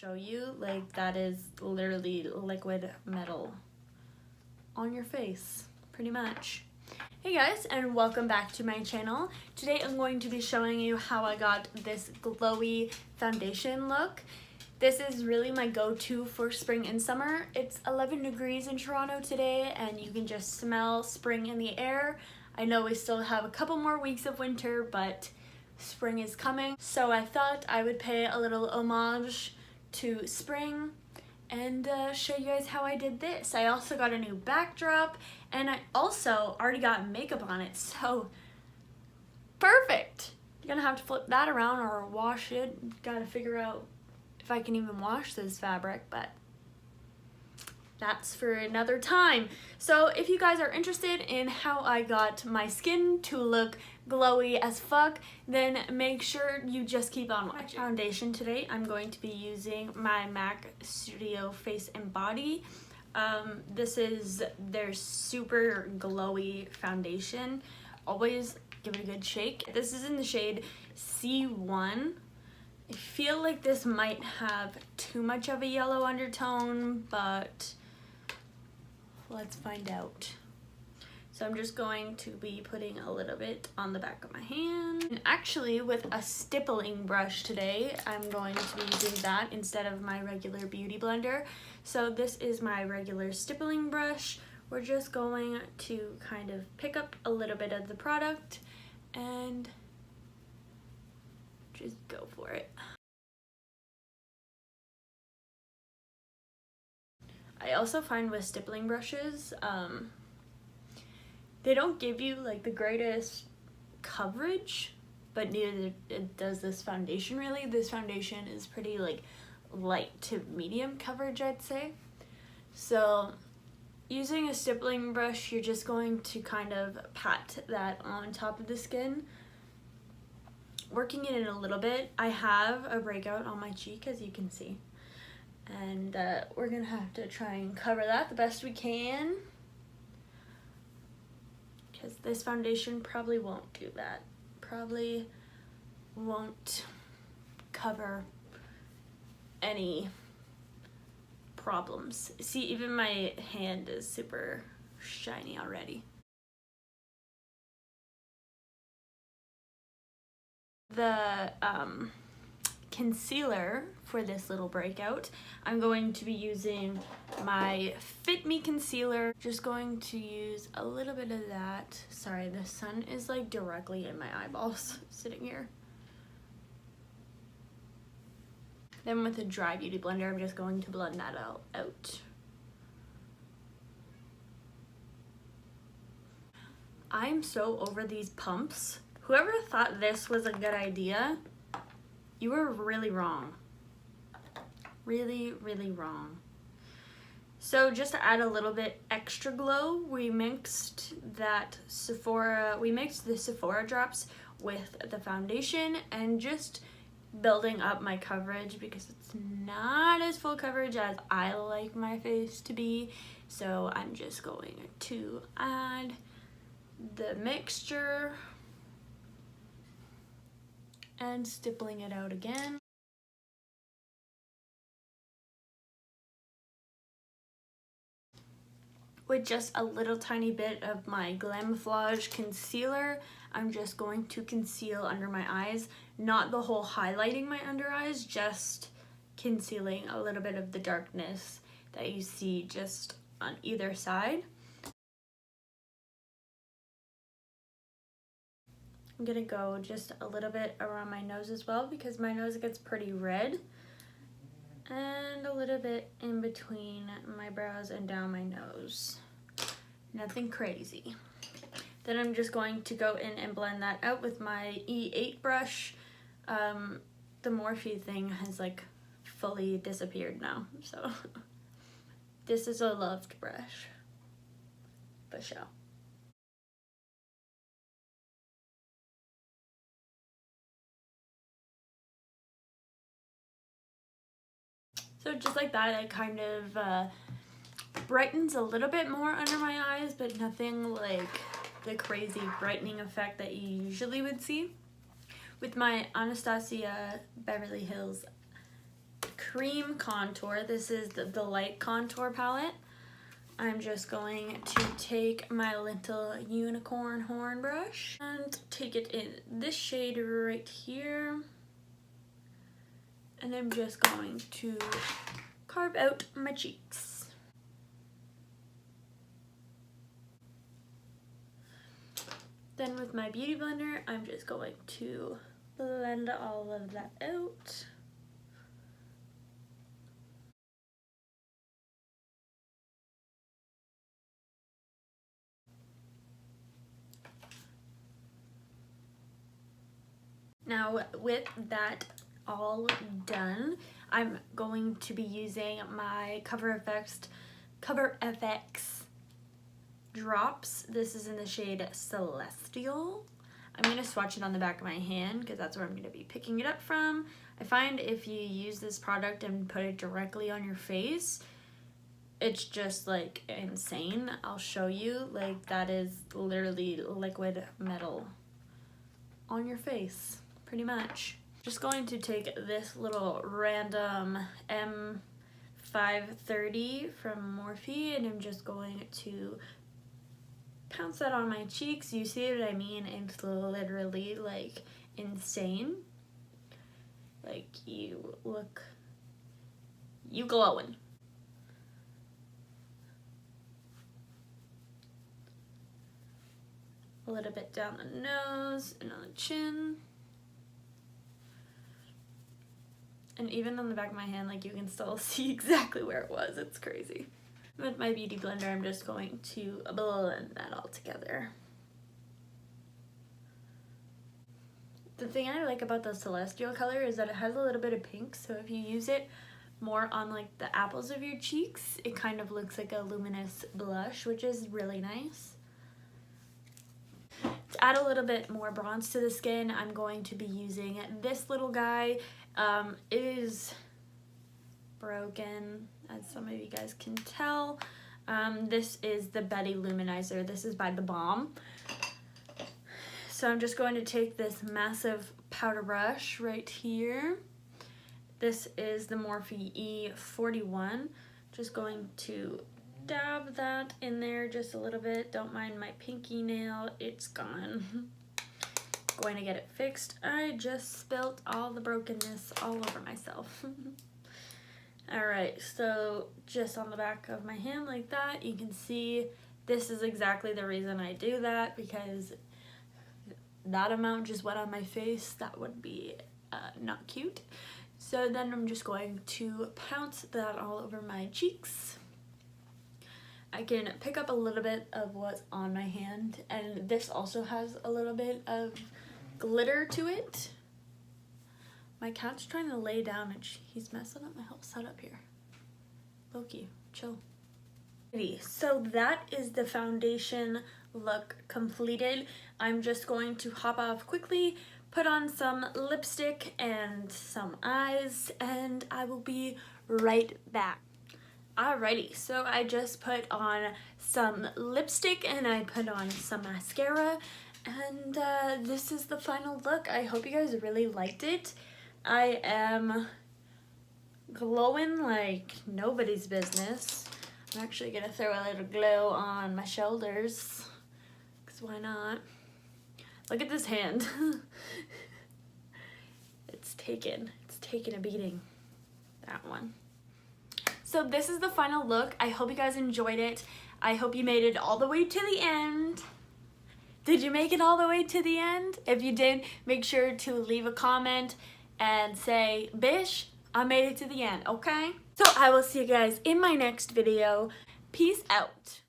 show you, like, that is literally liquid metal on your face, pretty much. Hey guys, and welcome back to my channel. Today I'm going to be showing you how I got this glowy foundation look. This is really my go-to for spring and summer. It's 11 degrees in Toronto today, and you can just smell spring in the air. I know we still have a couple more weeks of winter, but spring is coming. So I thought I would pay a little homage to spring and show you guys how I did this. I also got a new backdrop, and I also already got makeup on it, so perfect. You're gonna have to flip that around or wash it. Gotta figure out if I can even wash this fabric, but that's for another time. So if you guys are interested in how I got my skin to look glowy as fuck, then make sure you just keep on watching. Foundation today, I'm going to be using my MAC Studio Face and Body. This is their super glowy foundation. Always give it a good shake. This is in the shade C1. I feel like this might have too much of a yellow undertone, but let's find out. So I'm just going to be putting a little bit on the back of my hand. And actually with a stippling brush today, I'm going to be using that instead of my regular beauty blender. So this is my regular stippling brush. We're just going to kind of pick up a little bit of the product and just go for it. I also find with stippling brushes, they don't give you like the greatest coverage, but neither does this foundation really. This foundation is pretty like light to medium coverage, I'd say. So using a stippling brush, you're just going to kind of pat that on top of the skin, working it in a little bit. I have a breakout on my cheek, as you can see, and we're gonna have to try and cover that the best we can, because this foundation probably won't do that. Probably won't cover any problems. See, even my hand is super shiny already. The concealer for this little breakout, I'm going to be using my Fit Me concealer. Just going to use a little bit of that. Sorry, the sun is like directly in my eyeballs sitting here. Then with a dry beauty blender, I'm just going to blend that out. I'm so over these pumps. Whoever thought this was a good idea, you were really wrong. Really, really wrong. So just to add a little bit extra glow, we mixed the Sephora drops with the foundation and just building up my coverage, because it's not as full coverage as I like my face to be. So I'm just going to add the mixture and stippling it out again. With just a little tiny bit of my Glamouflage concealer, I'm just going to conceal under my eyes, not the whole highlighting my under eyes, just concealing a little bit of the darkness that you see just on either side. I'm gonna go just a little bit around my nose as well, because my nose gets pretty red, and a little bit in between my brows and down my nose. Nothing crazy. Then I'm just going to go in and blend that out with my E8 brush. The Morphe thing has like fully disappeared now, so this is a loved brush, for sure. So just like that, it kind of brightens a little bit more under my eyes, but nothing like the crazy brightening effect that you usually would see. With my Anastasia Beverly Hills cream contour. This is the light contour palette. I'm just going to take my little unicorn horn brush and take it in this shade right here. And I'm just going to carve out my cheeks. Then with my beauty blender, I'm just going to blend all of that out. Now with that all done, I'm going to be using my Cover FX drops. This is in the shade Celestial. I'm going to swatch it on the back of my hand because that's where I'm going to be picking it up from. I find if you use this product and put it directly on your face, it's just like insane. I'll show you. Like, that is literally liquid metal on your face, pretty much. Just going to take this little random M530 from Morphe, and I'm just going to pounce that on my cheeks. You see what I mean? It's literally like insane. Like, you glowing. A little bit down the nose and on the chin. And even on the back of my hand, like, you can still see exactly where it was. It's crazy. With my beauty blender, I'm just going to blend that all together. The thing I like about the Celestial color is that it has a little bit of pink, so if you use it more on like the apples of your cheeks, it kind of looks like a luminous blush, which is really nice. To add a little bit more bronze to the skin, I'm going to be using this little guy. It is broken, as some of you guys can tell. This is the Betty Luminizer. This is by The Balm. So I'm just going to take this massive powder brush right here. This is the Morphe E41. Just going to dab that in there just a little bit. Don't mind my pinky nail, it's gone. Going to get it fixed. I just spilt all the brokenness all over myself. Alright, so just on the back of my hand like that, you can see this is exactly the reason I do that, because that amount just went on my face. That would be not cute. So then I'm just going to pounce that all over my cheeks. I can pick up a little bit of what's on my hand, and this also has a little bit of glitter to it. My cat's trying to lay down and he's messing up my whole setup here. Loki, chill. So that is the foundation look completed. I'm just going to hop off quickly, put on some lipstick and some eyes, and I will be right back. Alrighty, so I just put on some lipstick and I put on some mascara, and this is the final look. I hope you guys really liked it. I am glowing like nobody's business. I'm actually gonna throw a little glow on my shoulders, because why not? Look at this hand. It's taken a beating, that one. So this is the final look. I hope you guys enjoyed it. I hope you made it all the way to the end. Did you make it all the way to the end? If you did, make sure to leave a comment and say, "Bish, I made it to the end," okay? So I will see you guys in my next video. Peace out.